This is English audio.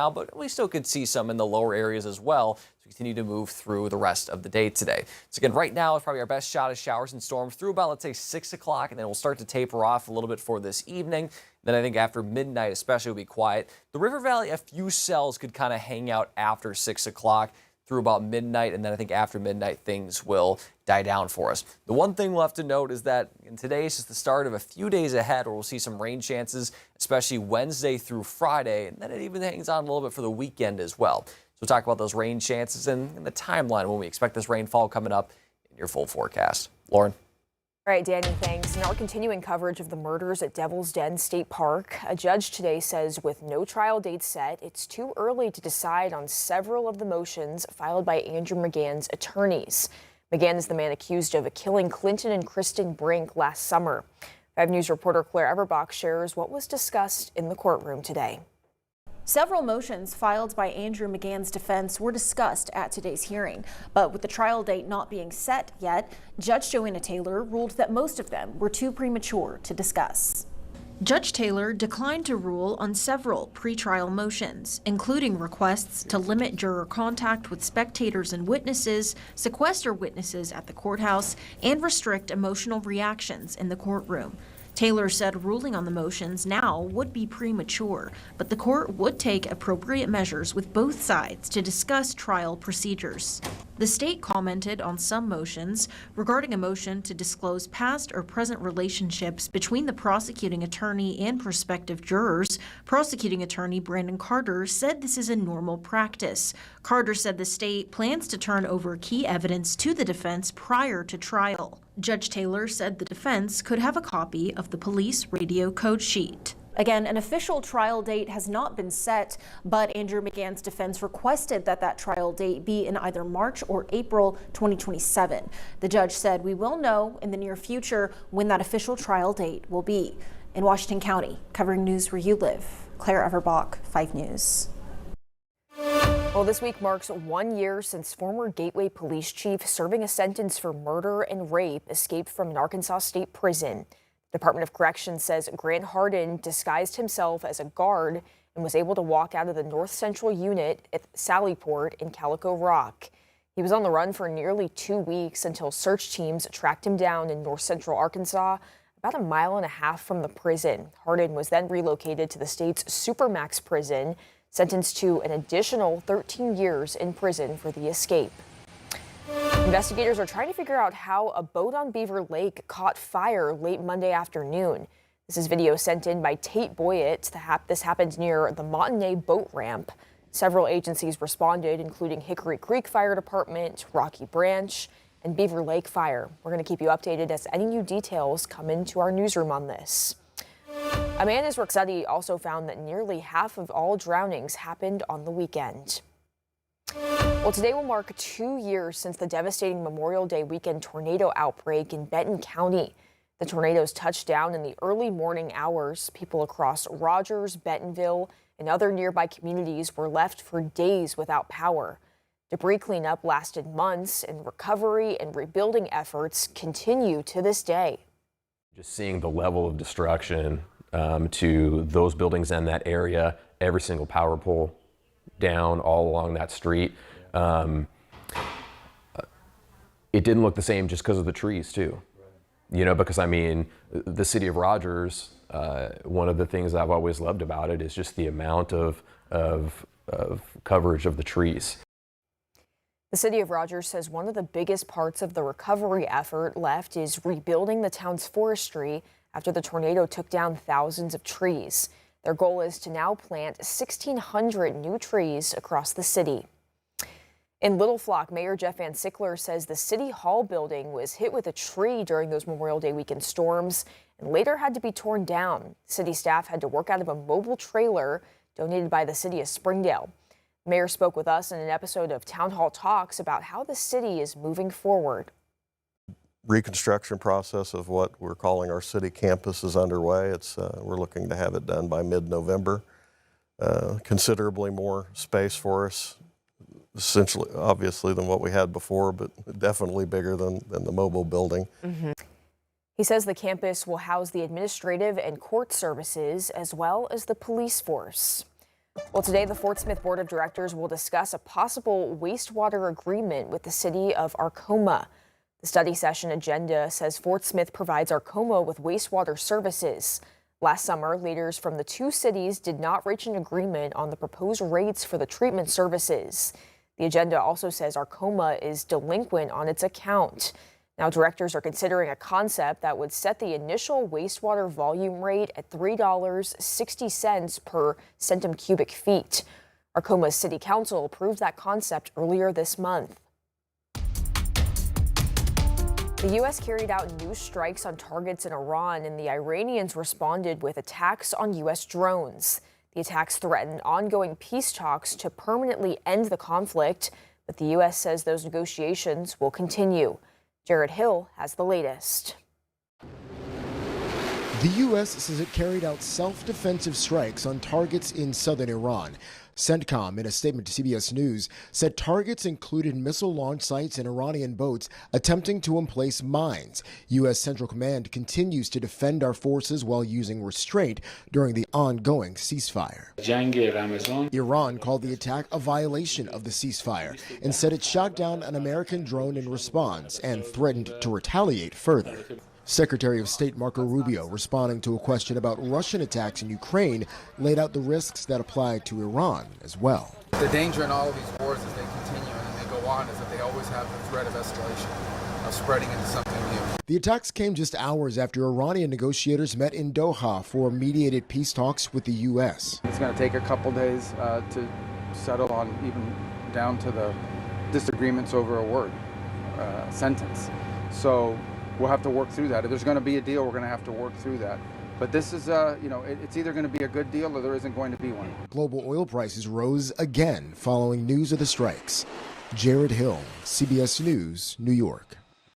now, but we still could see some in the lower areas as well as we continue to move through the rest of the day today. So again, right now is probably our best shot of showers and storms through about, let's say, 6 o'clock, and then we'll start to taper off a little bit for this evening. Then I think after midnight especially will be quiet. The River Valley, a few cells could kind of hang out after 6 o'clock through about midnight, and then I think after midnight things will die down for us. The one thing we'll have to note is that today is just the start of a few days ahead where we'll see some rain chances, especially Wednesday through Friday, and then it even hangs on a little bit for the weekend as well. So we'll talk about those rain chances and the timeline when we expect this rainfall coming up in your full forecast. Lauren. All right, Danny, thanks. Now we're continuing coverage of the murders at Devil's Den State Park. A judge today says with no trial date set, it's too early to decide on several of the motions filed by Andrew McGann's attorneys. McGann is the man accused of killing Clinton and Kristen Brink last summer. 5 News reporter Claire Everbach shares what was discussed in the courtroom today. Several motions filed by Andrew McGann's defense were discussed at today's hearing, but with the trial date not being set yet, Judge Joanna Taylor ruled that most of them were too premature to discuss. Judge Taylor declined to rule on several pretrial motions, including requests to limit juror contact with spectators and witnesses, sequester witnesses at the courthouse, and restrict emotional reactions in the courtroom. Taylor said ruling on the motions now would be premature, but the court would take appropriate measures with both sides to discuss trial procedures. The state commented on some motions regarding a motion to disclose past or present relationships between the prosecuting attorney and prospective jurors. Prosecuting attorney Brandon Carter said this is a normal practice. Carter said the state plans to turn over key evidence to the defense prior to trial. Judge Taylor said the defense could have a copy of the police radio code sheet. Again, an official trial date has not been set, but Andrew McGann's defense requested that that trial date be in either March or April 2027. The judge said we will know in the near future when that official trial date will be. In Washington County, covering news where you live, Claire Everbach, 5 News. Well, this week marks 1 year since former Gateway police chief serving a sentence for murder and rape escaped from an Arkansas state prison. The Department of Corrections says Grant Hardin disguised himself as a guard and was able to walk out of the North Central unit at Sallyport in Calico Rock. He was on the run for nearly 2 weeks until search teams tracked him down in North Central Arkansas, about 1.5 miles from the prison. Hardin was then relocated to the state's Supermax prison, sentenced to an additional 13 years in prison for the escape. Investigators are trying to figure out how a boat on Beaver Lake caught fire late Monday afternoon. This is video sent in by Tate Boyett. This happened near the Montagnais boat ramp. Several agencies responded, including Hickory Creek Fire Department, Rocky Branch, and Beaver Lake Fire. We're going to keep you updated as any new details come into our newsroom on this. A Man's work study also found that nearly half of all drownings happened on the weekend. Well, today will mark 2 years since the devastating Memorial Day weekend tornado outbreak in Benton County. The tornadoes touched down in the early morning hours. People across Rogers, Bentonville, and other nearby communities were left for days without power. Debris cleanup lasted months, and recovery and rebuilding efforts continue to this day. Just seeing the level of destruction to those buildings and that area, every single power pole down all along that street. It didn't look the same just because of the trees too. You know, because I mean, the city of Rogers, one of the things I've always loved about it is just the amount of coverage of the trees. The city of Rogers says one of the biggest parts of the recovery effort left is rebuilding the town's forestry after the tornado took down thousands of trees. Their goal is to now plant 1,600 new trees across the city. In Little Flock, Mayor Jeff Van Sickler says the City Hall building was hit with a tree during those Memorial Day weekend storms and later had to be torn down. City staff had to work out of a mobile trailer donated by the city of Springdale. The mayor spoke with us in an episode of Town Hall Talks about how the city is moving forward. Reconstruction process of what we're calling our city campus is underway. We're looking to have it done by mid-November. Considerably more space for us, essentially, obviously, than what we had before, but definitely bigger than the mobile building. Mm-hmm. He says the campus will house the administrative and court services as well as the police force. Well, today the Fort Smith Board of Directors will discuss a possible wastewater agreement with the city of Arcoma. The study session agenda says Fort Smith provides Arcoma with wastewater services. Last summer, leaders from the two cities did not reach an agreement on the proposed rates for the treatment services. The agenda also says Arcoma is delinquent on its account. Now, directors are considering a concept that would set the initial wastewater volume rate at $3.60 per centum cubic feet. Arcoma's city council approved that concept earlier this month. The U.S. carried out new strikes on targets in Iran, and the Iranians responded with attacks on U.S. drones. The attacks threaten ongoing peace talks to permanently end the conflict, but the U.S. says those negotiations will continue. Jared Hill has the latest. The U.S. says it carried out self-defensive strikes on targets in southern Iran. CENTCOM, in a statement to CBS News, said targets included missile launch sites and Iranian boats attempting to emplace mines. U.S. Central Command continues to defend our forces while using restraint during the ongoing ceasefire. Iran called the attack a violation of the ceasefire and said it shot down an American drone in response and threatened to retaliate further. Secretary of State Marco Rubio, responding to a question about Russian attacks in Ukraine, laid out the risks that apply to Iran as well. The danger in all of these wars as they continue and they go on is that they always have the threat of escalation, of spreading into something new. The attacks came just hours after Iranian negotiators met in Doha for mediated peace talks with the U.S. It's going to take a couple days to settle on even down to the disagreements over a word, sentence. So we'll have to work through that. If there's going to be a deal, we're going to have to work through that. But this is, it's either going to be a good deal or there isn't going to be one. Global oil prices rose again following news of the strikes. Jared Hill, CBS News, New York.